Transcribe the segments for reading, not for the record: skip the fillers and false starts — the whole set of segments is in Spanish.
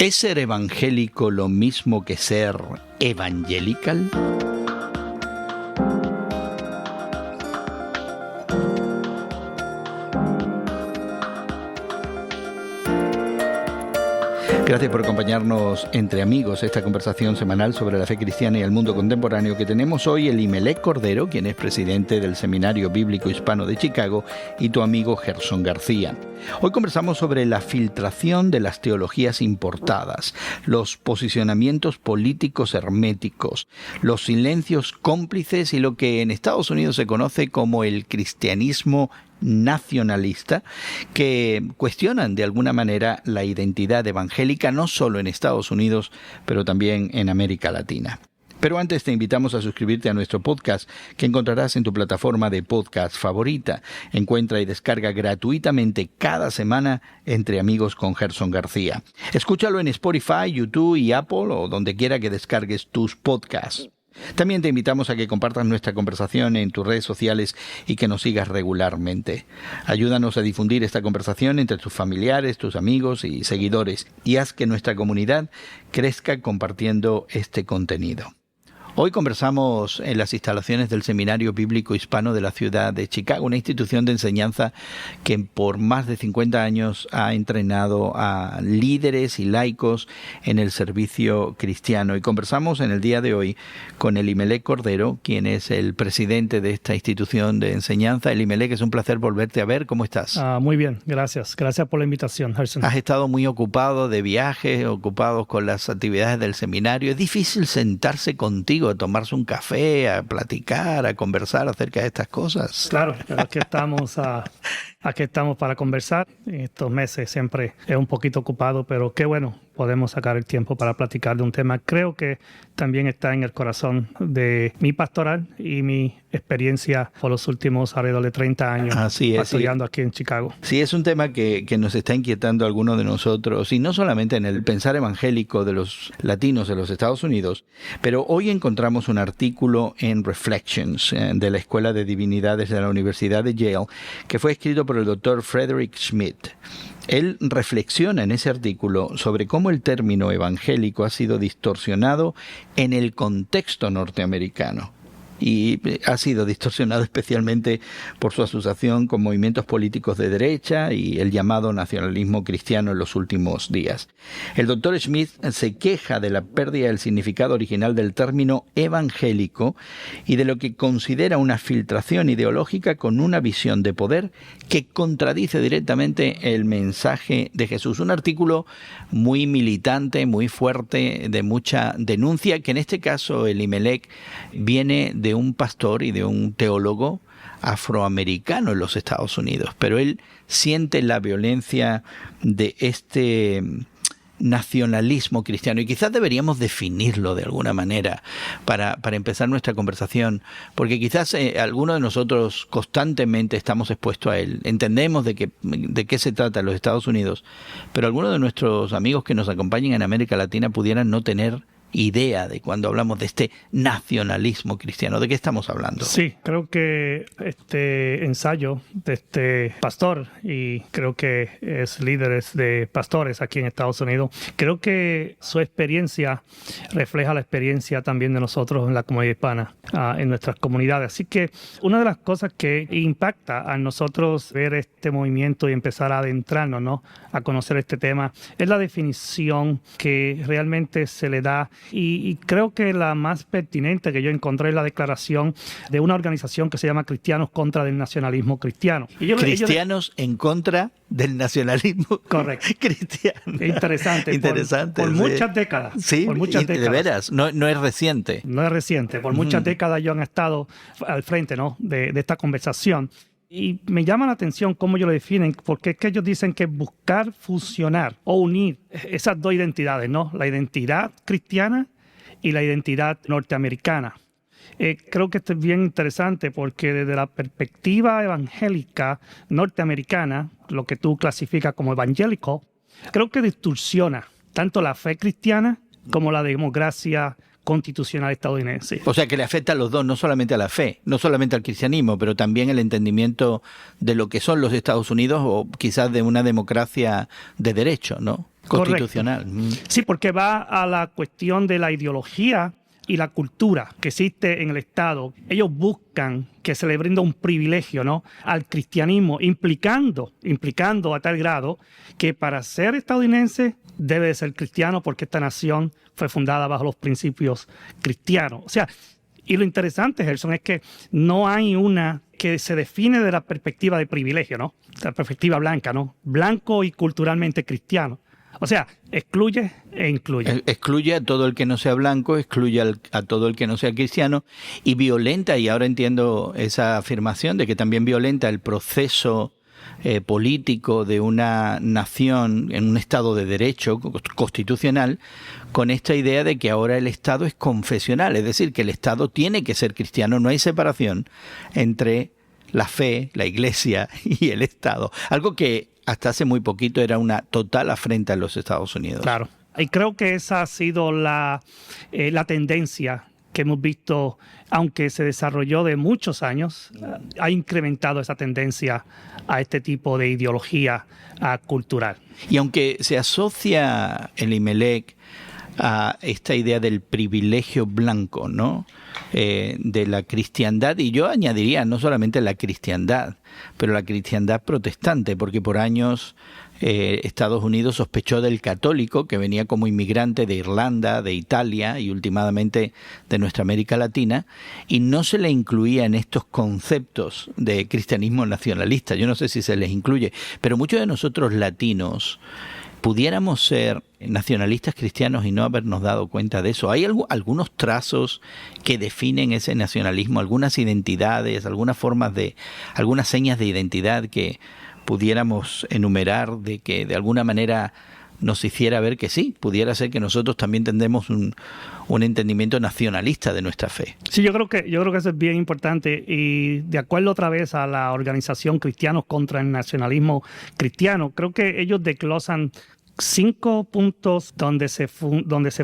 ¿Es ser evangélico lo mismo que ser evangelical? Gracias por acompañarnos entre amigos esta conversación semanal sobre la fe cristiana y el mundo contemporáneo que tenemos hoy Elimelech Cordero, quien es presidente del Seminario Bíblico Hispano de Chicago, y tu amigo Gerson García. Hoy conversamos sobre la filtración de las teologías importadas, los posicionamientos políticos herméticos, los silencios cómplices y lo que en Estados Unidos se conoce como el cristianismo nacionalista, que cuestionan de alguna manera la identidad evangélica no solo en Estados Unidos, pero también en América Latina. Pero antes te invitamos a suscribirte a nuestro podcast, que encontrarás en tu plataforma de podcast favorita. Encuentra y descarga gratuitamente cada semana Entre Amigos con Gerson García. Escúchalo en Spotify, YouTube y Apple o donde quiera que descargues tus podcasts. También te invitamos a que compartas nuestra conversación en tus redes sociales y que nos sigas regularmente. Ayúdanos a difundir esta conversación entre tus familiares, tus amigos y seguidores y haz que nuestra comunidad crezca compartiendo este contenido. Hoy conversamos en las instalaciones del Seminario Bíblico Hispano de la ciudad de Chicago, una institución de enseñanza que por más de 50 años ha entrenado a líderes y laicos en el servicio cristiano. Y conversamos en el día de hoy con Elimelech Cordero, quien es el presidente de esta institución de enseñanza. Elimelech, es un placer volverte a ver. ¿Cómo estás? Muy bien, gracias. Gracias por la invitación, Gerson. Has estado muy ocupado de viajes, ocupado con las actividades del seminario. Es difícil sentarse contigo, a tomarse un café, a platicar, a conversar acerca de estas cosas. Claro, pero aquí estamos para conversar. Estos meses siempre es un poquito ocupado, pero qué bueno, podemos sacar el tiempo para platicar de un tema. Creo que también está en el corazón de mi pastoral y mi experiencia por los últimos alrededor de 30 años pastoreando aquí en Chicago. Sí, es un tema que nos está inquietando a algunos de nosotros, y no solamente en el pensar evangélico de los latinos de los Estados Unidos, pero hoy encontramos un artículo en Reflections de la Escuela de Divinidades de la Universidad de Yale, que fue escrito por el doctor Frederick Schmidt. Él reflexiona en ese artículo sobre cómo el término evangélico ha sido distorsionado en el contexto norteamericano. Y ha sido distorsionado especialmente por su asociación con movimientos políticos de derecha y el llamado nacionalismo cristiano en los últimos días. El doctor Smith se queja de la pérdida del significado original del término evangélico y de lo que considera una filtración ideológica con una visión de poder que contradice directamente el mensaje de Jesús. Un artículo muy militante, muy fuerte, de mucha denuncia, que en este caso Elimelech viene de un pastor y de un teólogo afroamericano en los Estados Unidos, pero él siente la violencia de este nacionalismo cristiano, y quizás deberíamos definirlo de alguna manera para empezar nuestra conversación, porque quizás algunos de nosotros constantemente estamos expuestos a él. Entendemos de qué se trata en los Estados Unidos, pero algunos de nuestros amigos que nos acompañan en América Latina pudieran no tener idea de cuando hablamos de este nacionalismo cristiano. ¿De qué estamos hablando? Sí, creo que este ensayo de este pastor, y creo que es líderes de pastores aquí en Estados Unidos, creo que su experiencia refleja la experiencia también de nosotros en la comunidad hispana, en nuestras comunidades. Así que una de las cosas que impacta a nosotros ver este movimiento y empezar a adentrarnos, ¿no?, a conocer este tema, es la definición que realmente se le da. Y creo que la más pertinente que yo encontré es la declaración de una organización que se llama Cristianos contra el Nacionalismo Cristiano. Cristianos en contra del nacionalismo. Correcto. Cristiano. Interesante. Por sí. Muchas décadas. Sí, por muchas décadas. De veras, no es reciente. No es reciente. Por muchas décadas ellos han estado al frente, ¿no?, de esta conversación. Y me llama la atención cómo ellos lo definen, porque es que ellos dicen que buscar fusionar o unir esas dos identidades, ¿no?, la identidad cristiana y la identidad norteamericana. Creo que esto es bien interesante porque desde la perspectiva evangélica norteamericana, lo que tú clasificas como evangélico, creo que distorsiona tanto la fe cristiana como la democracia constitucional estadounidense. O sea, que le afecta a los dos, no solamente a la fe, no solamente al cristianismo, pero también el entendimiento de lo que son los Estados Unidos o quizás de una democracia de derecho, ¿no? Constitucional. Correcto. Sí, porque va a la cuestión de la ideología y la cultura que existe en el Estado. Ellos buscan que se le brinda un privilegio, ¿no?, al cristianismo, implicando a tal grado que para ser estadounidense debe de ser cristiano porque esta nación fue fundada bajo los principios cristianos. O sea, y lo interesante, Gerson, es que no hay una que se define de la perspectiva de privilegio, ¿no? La perspectiva blanca, ¿no? Blanco y culturalmente cristiano. O sea, excluye e incluye. Excluye a todo el que no sea blanco, excluye a todo el que no sea cristiano y violenta, y ahora entiendo esa afirmación de que también violenta el proceso político de una nación en un estado de derecho constitucional, con esta idea de que ahora el Estado es confesional, es decir, que el Estado tiene que ser cristiano, no hay separación entre la fe, la Iglesia y el Estado, algo que hasta hace muy poquito era una total afrenta en los Estados Unidos. Claro, y creo que esa ha sido la tendencia que hemos visto, aunque se desarrolló de muchos años, ha incrementado esa tendencia a este tipo de ideología cultural. Y aunque se asocia el Imelec a esta idea del privilegio blanco, ¿no?, de la cristiandad, y yo añadiría no solamente la cristiandad, pero la cristiandad protestante, porque por años Estados Unidos sospechó del católico que venía como inmigrante de Irlanda, de Italia y últimamente de nuestra América Latina, y no se le incluía en estos conceptos de cristianismo nacionalista. Yo no sé si se les incluye, pero muchos de nosotros latinos pudiéramos ser nacionalistas cristianos y no habernos dado cuenta de eso. ¿Hay algunos trazos que definen ese nacionalismo, algunas identidades, algunas señas de identidad que pudiéramos enumerar, de que de alguna manera nos hiciera ver que sí, pudiera ser que nosotros también tendremos un entendimiento nacionalista de nuestra fe? Sí, yo creo que eso es bien importante, y de acuerdo otra vez a la organización Cristianos contra el Nacionalismo Cristiano, creo que ellos desglosan 5 puntos donde se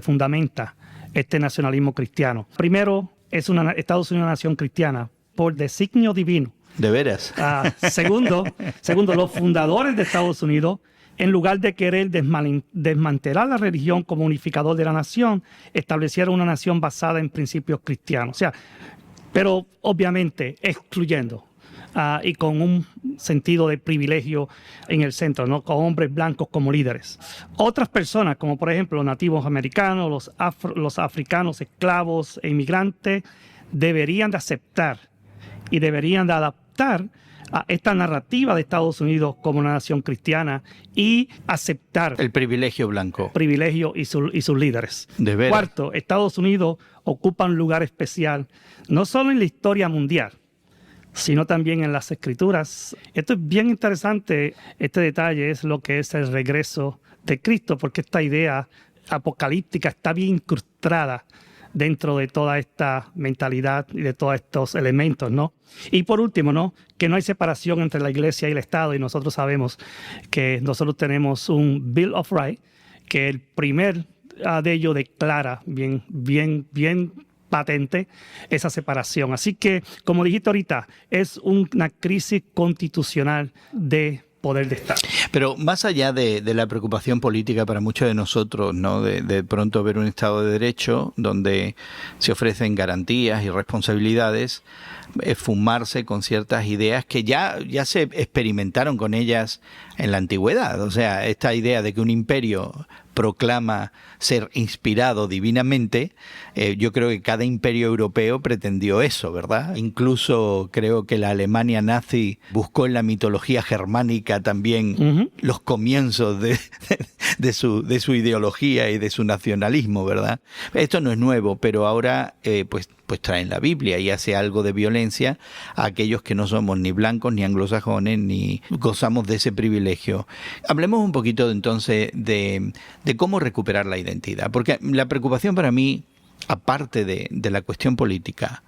fundamenta este nacionalismo cristiano. Primero, Estados Unidos es una nación cristiana por designio divino. ¿De veras? Segundo, los fundadores de Estados Unidos, en lugar de querer desmantelar la religión como unificador de la nación, establecieron una nación basada en principios cristianos. O sea, pero obviamente excluyendo y con un sentido de privilegio en el centro, ¿no?, con hombres blancos como líderes. Otras personas, como por ejemplo los nativos americanos, los africanos, esclavos e inmigrantes, deberían de aceptar y deberían de adaptar a esta narrativa de Estados Unidos como una nación cristiana y aceptar el privilegio blanco. Privilegio y sus líderes. De veras. Cuarto, Estados Unidos ocupa un lugar especial, no solo en la historia mundial, sino también en las Escrituras. Esto es bien interesante, este detalle es lo que es el regreso de Cristo, porque esta idea apocalíptica está bien incrustada dentro de toda esta mentalidad y de todos estos elementos, ¿no? Y por último, ¿no?, que no hay separación entre la Iglesia y el Estado, y nosotros sabemos que nosotros tenemos un Bill of Rights, que el primer de ellos declara bien patente esa separación. Así que, como dijiste ahorita, es una crisis constitucional de poder de Estado. Pero más allá de la preocupación política para muchos de nosotros, ¿no?, de pronto ver un Estado de Derecho donde se ofrecen garantías y responsabilidades, esfumarse con ciertas ideas que ya se experimentaron con ellas en la antigüedad. O sea, esta idea de que un imperio proclama ser inspirado divinamente, yo creo que cada imperio europeo pretendió eso, ¿verdad? Incluso creo que la Alemania nazi buscó en la mitología germánica también los comienzos de su ideología y de su nacionalismo, ¿verdad? Esto no es nuevo, pero ahora pues traen la Biblia y hace algo de violencia a aquellos que no somos ni blancos ni anglosajones ni gozamos de ese privilegio. Hablemos un poquito entonces de cómo recuperar la identidad, porque la preocupación para mí, aparte de la cuestión política,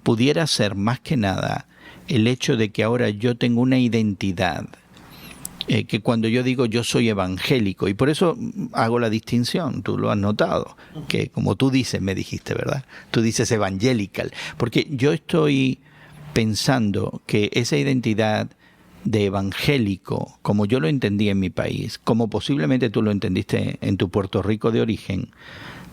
pudiera ser más que nada el hecho de que ahora yo tengo una identidad que cuando yo digo yo soy evangélico, y por eso hago la distinción, tú lo has notado, que como tú dices, me dijiste, ¿verdad? Tú dices evangelical, porque yo estoy pensando que esa identidad de evangélico, como yo lo entendí en mi país, como posiblemente tú lo entendiste en tu Puerto Rico de origen,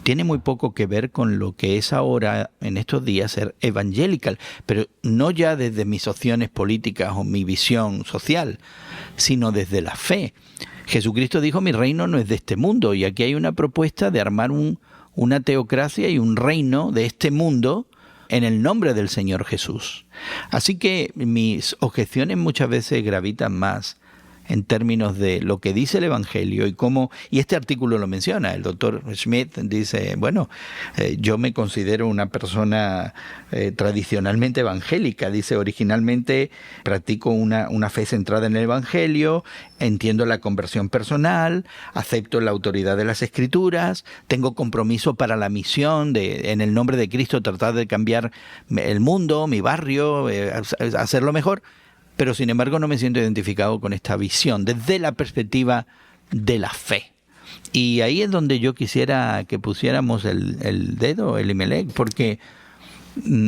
tiene muy poco que ver con lo que es ahora, en estos días, ser evangelical, pero no ya desde mis opciones políticas o mi visión social, sino desde la fe. Jesucristo dijo, mi reino no es de este mundo, y aquí hay una propuesta de armar una teocracia y un reino de este mundo en el nombre del Señor Jesús. Así que mis objeciones muchas veces gravitan más en términos de lo que dice el Evangelio y cómo, y este artículo lo menciona, el doctor Schmidt dice, bueno, yo me considero una persona tradicionalmente evangélica, dice, originalmente practico una fe centrada en el Evangelio, entiendo la conversión personal, acepto la autoridad de las Escrituras, tengo compromiso para la misión de, en el nombre de Cristo, tratar de cambiar el mundo, mi barrio, hacerlo mejor. Pero sin embargo no me siento identificado con esta visión desde la perspectiva de la fe. Y ahí es donde yo quisiera que pusiéramos el dedo, Elimelech, porque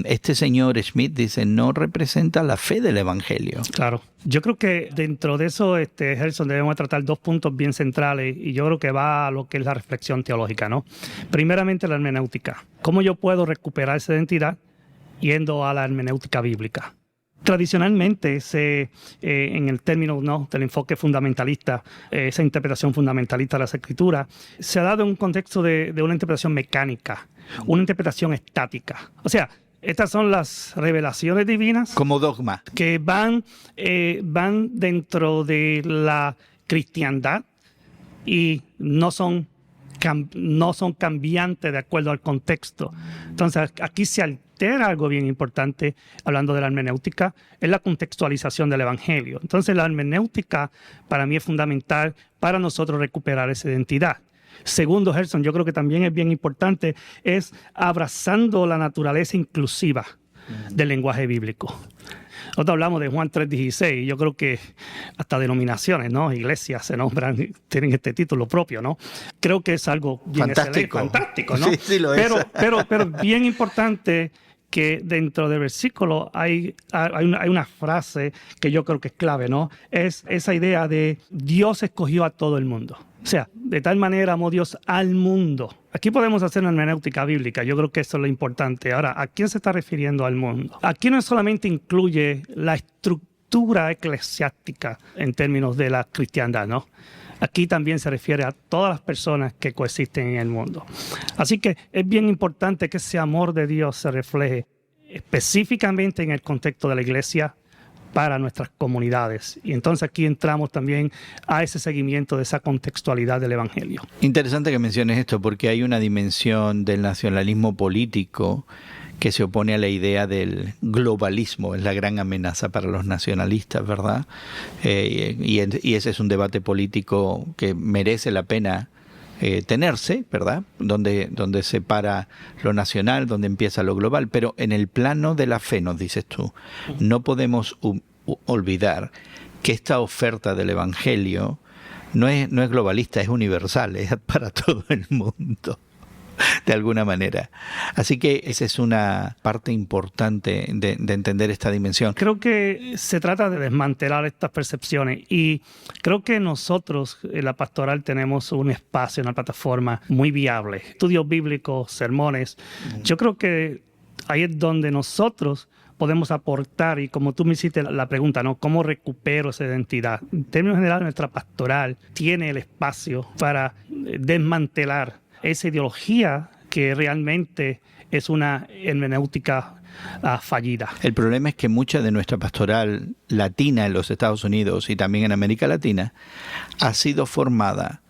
este señor Schmidt dice, no representa la fe del Evangelio. Claro. Yo creo que dentro de eso, Gerson, debemos tratar 2 puntos bien centrales, y yo creo que va a lo que es la reflexión teológica, ¿no? Primeramente, la hermenéutica. ¿Cómo yo puedo recuperar esa identidad yendo a la hermenéutica bíblica? Tradicionalmente, en el término, ¿no?, del enfoque fundamentalista, esa interpretación fundamentalista de las Escrituras, se ha dado en un contexto de una interpretación mecánica, una interpretación estática. O sea, estas son las revelaciones divinas. Como dogma. Que van dentro de la cristiandad y no son cambiantes de acuerdo al contexto. Entonces, aquí se altera algo bien importante, hablando de la hermenéutica, es la contextualización del Evangelio. Entonces, la hermenéutica para mí es fundamental para nosotros recuperar esa identidad. Segundo, Gerson, yo creo que también es bien importante, es abrazando la naturaleza inclusiva del lenguaje bíblico. Nosotros hablamos de Juan 3:16, yo creo que hasta denominaciones, ¿no?, iglesias se nombran, tienen este título propio, ¿no? Creo que es algo bien fantástico, ¿no? Sí, lo es. Pero bien importante que dentro del versículo hay una frase que yo creo que es clave, ¿no? Es esa idea de Dios escogió a todo el mundo. O sea, de tal manera amó Dios al mundo. Aquí podemos hacer una hermenéutica bíblica. Yo creo que eso es lo importante. Ahora, ¿a quién se está refiriendo al mundo? Aquí no solamente incluye la estructura eclesiástica en términos de la cristiandad, ¿no? Aquí también se refiere a todas las personas que coexisten en el mundo. Así que es bien importante que ese amor de Dios se refleje específicamente en el contexto de la iglesia para nuestras comunidades. Y entonces aquí entramos también a ese seguimiento de esa contextualidad del Evangelio. Interesante que menciones esto, porque hay una dimensión del nacionalismo político que se opone a la idea del globalismo, es la gran amenaza para los nacionalistas, ¿verdad? Y ese es un debate político que merece la pena tenerse, ¿verdad? Donde se para lo nacional, donde empieza lo global, pero en el plano de la fe, nos dices tú, no podemos olvidar que esta oferta del Evangelio no es globalista, es universal, es para todo el mundo, de alguna manera. Así que esa es una parte importante de entender esta dimensión. Creo que se trata de desmantelar estas percepciones, y creo que nosotros en la pastoral tenemos un espacio, una plataforma muy viable. Estudios bíblicos, sermones. Yo creo que ahí es donde nosotros podemos aportar, y como tú me hiciste la pregunta, ¿no?, ¿cómo recupero esa identidad? En términos generales, nuestra pastoral tiene el espacio para desmantelar esa ideología que realmente es una hermenéutica fallida. El problema es que mucha de nuestra pastoral latina en los Estados Unidos y también en América Latina ha sido formada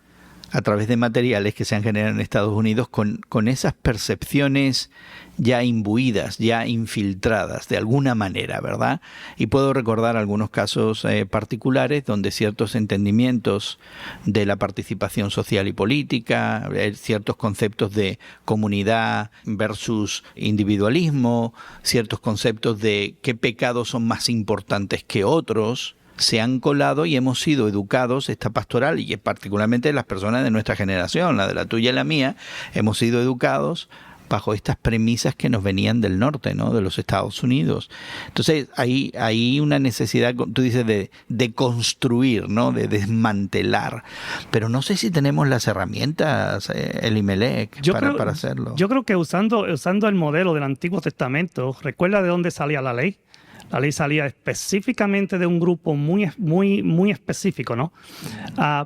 a través de materiales que se han generado en Estados Unidos con esas percepciones ya imbuidas, ya infiltradas de alguna manera, ¿verdad? Y puedo recordar algunos casos particulares donde ciertos entendimientos de la participación social y política, ciertos conceptos de comunidad versus individualismo, ciertos conceptos de qué pecados son más importantes que otros, se han colado y hemos sido educados, esta pastoral, y particularmente las personas de nuestra generación, la de la tuya y la mía, hemos sido educados bajo estas premisas que nos venían del norte, ¿no? De los Estados Unidos. Entonces, hay una necesidad, tú dices, de construir, ¿no? De desmantelar. Pero no sé si tenemos las herramientas, Elimelech, para hacerlo. Yo creo que usando el modelo del Antiguo Testamento, ¿recuerda de dónde salía la ley? La ley salía específicamente de un grupo muy específico, ¿no?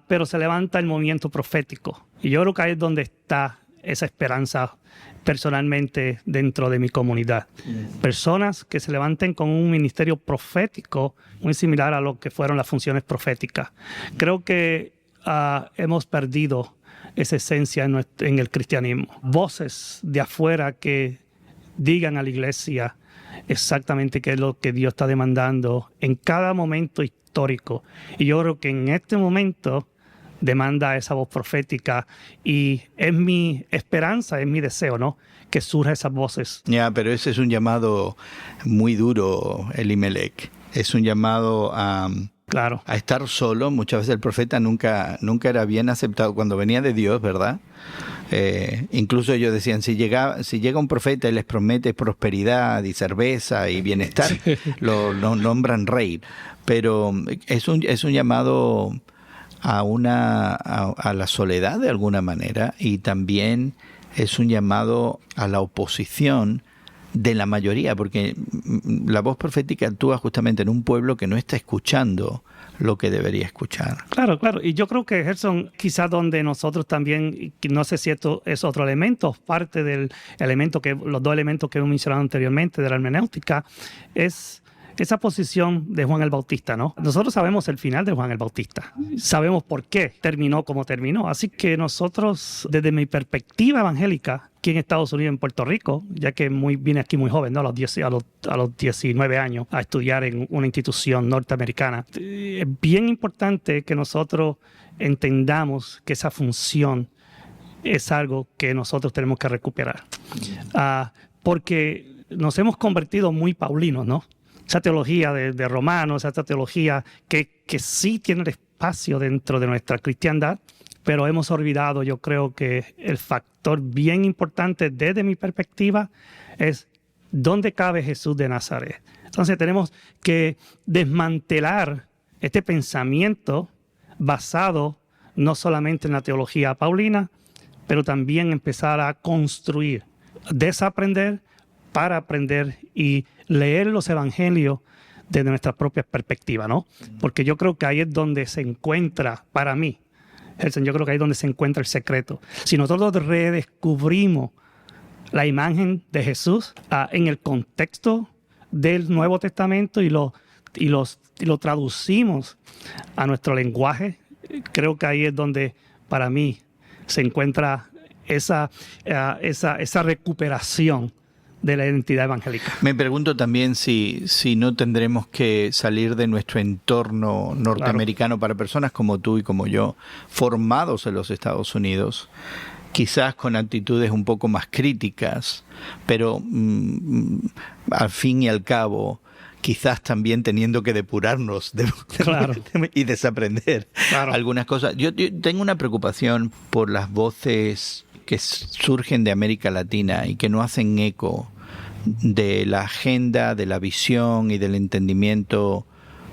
Pero se levanta el movimiento profético. Y yo creo que ahí es donde está esa esperanza personalmente dentro de mi comunidad. Personas que se levanten con un ministerio profético muy similar a lo que fueron las funciones proféticas. Creo que hemos perdido esa esencia en el cristianismo. Voces de afuera que digan a la iglesia exactamente qué es lo que Dios está demandando en cada momento histórico. Y yo creo que en este momento demanda esa voz profética y es mi esperanza, es mi deseo, ¿no? Que surjan esas voces. Ya, pero ese es un llamado muy duro, Elimelech. Es un llamado a estar solo. Muchas veces el profeta nunca era bien aceptado cuando venía de Dios, ¿verdad? Incluso ellos decían, si llega un profeta y les promete prosperidad y cerveza y bienestar, lo nombran rey. Pero es un llamado a la soledad de alguna manera, y también es un llamado a la oposición de la mayoría, porque la voz profética actúa justamente en un pueblo que no está escuchando lo que debería escuchar. Claro. Y yo creo que, Gerson, quizás donde nosotros también, no sé si esto es otro elemento, parte del elemento los dos elementos que hemos mencionado anteriormente de la hermenéutica, es esa posición de Juan el Bautista, ¿no? Nosotros sabemos el final de Juan el Bautista. Sabemos por qué terminó como terminó. Así que nosotros, desde mi perspectiva evangélica, aquí en Estados Unidos, en Puerto Rico, ya que vine aquí muy joven, ¿no? A los 19 años, a estudiar en una institución norteamericana, es bien importante que nosotros entendamos que esa función es algo que nosotros tenemos que recuperar. Porque nos hemos convertido muy paulinos, ¿no? Esa teología de Romanos, esa teología que sí tiene el espacio dentro de nuestra cristiandad, pero hemos olvidado, yo creo que el factor bien importante desde mi perspectiva es dónde cabe Jesús de Nazaret. Entonces tenemos que desmantelar este pensamiento basado no solamente en la teología paulina, pero también empezar a construir, desaprender para aprender y leer los evangelios desde nuestra propia perspectiva, ¿no? Porque yo creo que ahí es donde se encuentra, para mí, yo creo que ahí es donde se encuentra el secreto. Si nosotros redescubrimos la imagen de Jesús en el contexto del Nuevo Testamento y lo traducimos a nuestro lenguaje, creo que ahí es donde, para mí, se encuentra esa recuperación de la identidad evangélica. Me pregunto también si no tendremos que salir de nuestro entorno norteamericano para personas como tú y como yo, formados en los Estados Unidos, quizás con actitudes un poco más críticas, pero al fin y al cabo, quizás también teniendo que depurarnos y desaprender algunas cosas. Yo tengo una preocupación por las voces que surgen de América Latina y que no hacen eco de la agenda, de la visión y del entendimiento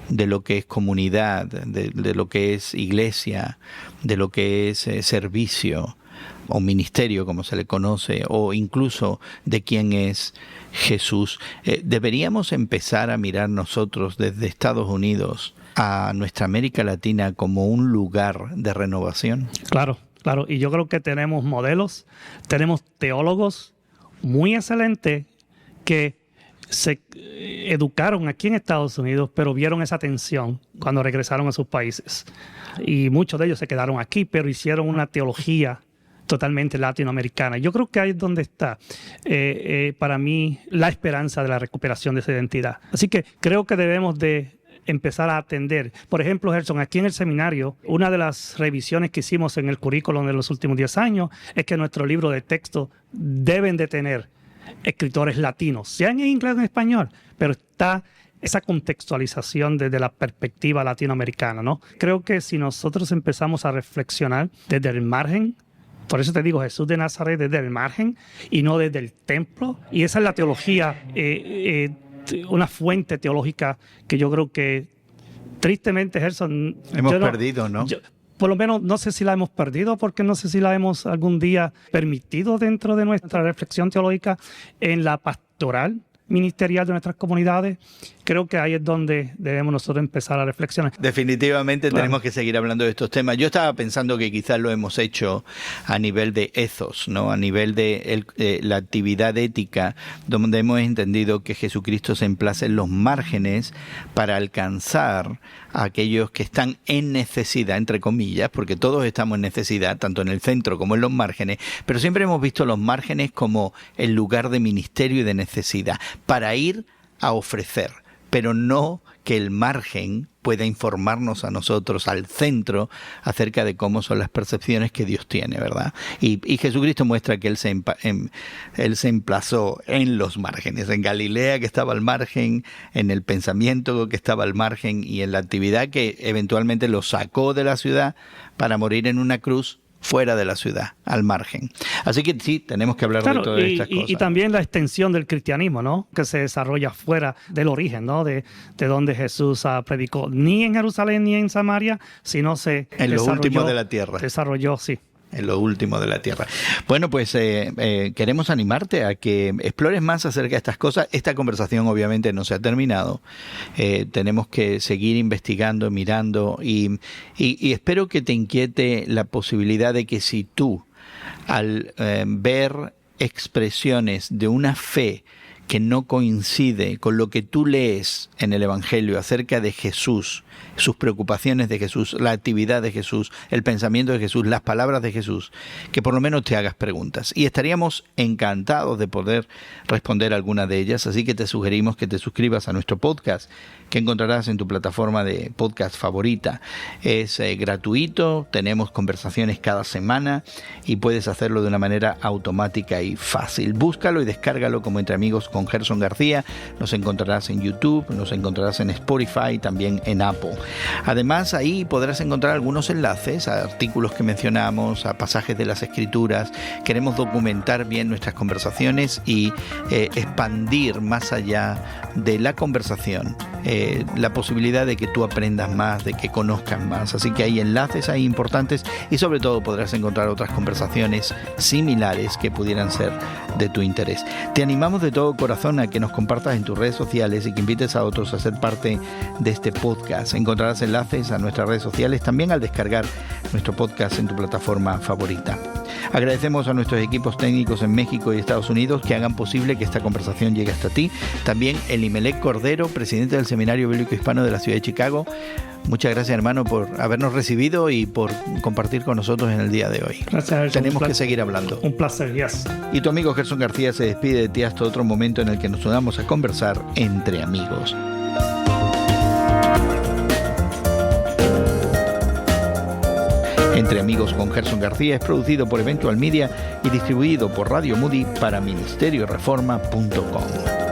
de lo que es comunidad, de lo que es iglesia, de lo que es servicio o ministerio, como se le conoce, o incluso de quién es Jesús. Deberíamos empezar a mirar nosotros desde Estados Unidos a nuestra América Latina como un lugar de renovación. Claro, y yo creo que tenemos modelos, tenemos teólogos muy excelentes que se educaron aquí en Estados Unidos, pero vieron esa tensión cuando regresaron a sus países. Y muchos de ellos se quedaron aquí, pero hicieron una teología totalmente latinoamericana. Yo creo que ahí es donde está, para mí, la esperanza de la recuperación de esa identidad. Así que creo que debemos de empezar a atender. Por ejemplo, Gerson, aquí en el seminario, una de las revisiones que hicimos en el currículum de los últimos 10 años es que nuestro libro de texto deben de tener escritores latinos, sean en inglés o en español, pero está esa contextualización desde la perspectiva latinoamericana, ¿no? Creo que si nosotros empezamos a reflexionar desde el margen, por eso te digo, Jesús de Nazaret desde el margen y no desde el templo, y esa es la teología, una fuente teológica que yo creo que tristemente, Gerson, hemos perdido, ¿no? Por lo menos no sé si la hemos perdido, porque no sé si la hemos algún día permitido dentro de nuestra reflexión teológica en la pastoral ministerial de nuestras comunidades. Creo que ahí es donde debemos nosotros empezar a reflexionar. Definitivamente tenemos que seguir hablando de estos temas. Yo estaba pensando que quizás lo hemos hecho a nivel de ethos, ¿no? A nivel de la actividad ética, donde hemos entendido que Jesucristo se emplaza en los márgenes para alcanzar a aquellos que están en necesidad, entre comillas, porque todos estamos en necesidad, tanto en el centro como en los márgenes, pero siempre hemos visto los márgenes como el lugar de ministerio y de necesidad, para ir a ofrecer, pero no que el margen pueda informarnos a nosotros, al centro, acerca de cómo son las percepciones que Dios tiene, ¿verdad? Y Jesucristo muestra que Él se emplazó en los márgenes, en Galilea, que estaba al margen, en el pensamiento que estaba al margen, y en la actividad que eventualmente lo sacó de la ciudad para morir en una cruz fuera de la ciudad, al margen. Así que sí, tenemos que hablar de todas estas cosas. Y también la extensión del cristianismo, ¿no? Que se desarrolla fuera del origen, ¿no? De donde Jesús predicó. Ni en Jerusalén ni en Samaria, sino en lo último de la tierra. Desarrolló, sí. En lo último de la tierra. Bueno, pues queremos animarte a que explores más acerca de estas cosas. Esta conversación obviamente no se ha terminado. Tenemos que seguir investigando, mirando y espero que te inquiete la posibilidad de que si tú, al ver expresiones de una fe que no coincide con lo que tú lees en el Evangelio acerca de Jesús, sus preocupaciones de Jesús, la actividad de Jesús, el pensamiento de Jesús, las palabras de Jesús, que por lo menos te hagas preguntas. Y estaríamos encantados de poder responder alguna de ellas, así que te sugerimos que te suscribas a nuestro podcast, que encontrarás en tu plataforma de podcast favorita. Es gratuito, tenemos conversaciones cada semana y puedes hacerlo de una manera automática y fácil. Búscalo y descárgalo como Entre Amigos con Gerson García. Nos encontrarás en YouTube, nos encontrarás en Spotify, también en Apple. Además, ahí podrás encontrar algunos enlaces a artículos que mencionamos, a pasajes de las Escrituras. Queremos documentar bien nuestras conversaciones y expandir más allá de la conversación la posibilidad de que tú aprendas más, de que conozcas más. Así que hay enlaces ahí importantes y sobre todo podrás encontrar otras conversaciones similares que pudieran ser de tu interés. Te animamos de todo corazón a que nos compartas en tus redes sociales y que invites a otros a ser parte de este podcast. Encontrarás enlaces a nuestras redes sociales también al descargar nuestro podcast en tu plataforma favorita. Agradecemos a nuestros equipos técnicos en México y Estados Unidos que hagan posible que esta conversación llegue hasta ti. También Elimelech Cordero, presidente del Seminario Bíblico Hispano de la ciudad de Chicago. Muchas gracias, hermano, por habernos recibido y por compartir con nosotros en el día de hoy. Gracias. Tenemos que seguir hablando. Un placer, yes. Y tu amigo Gerson García se despide de ti hasta otro momento en el que nos unamos a conversar entre amigos. Entre Amigos con Gerson García es producido por Eventual Media y distribuido por Radio Moody para ministerioreforma.com.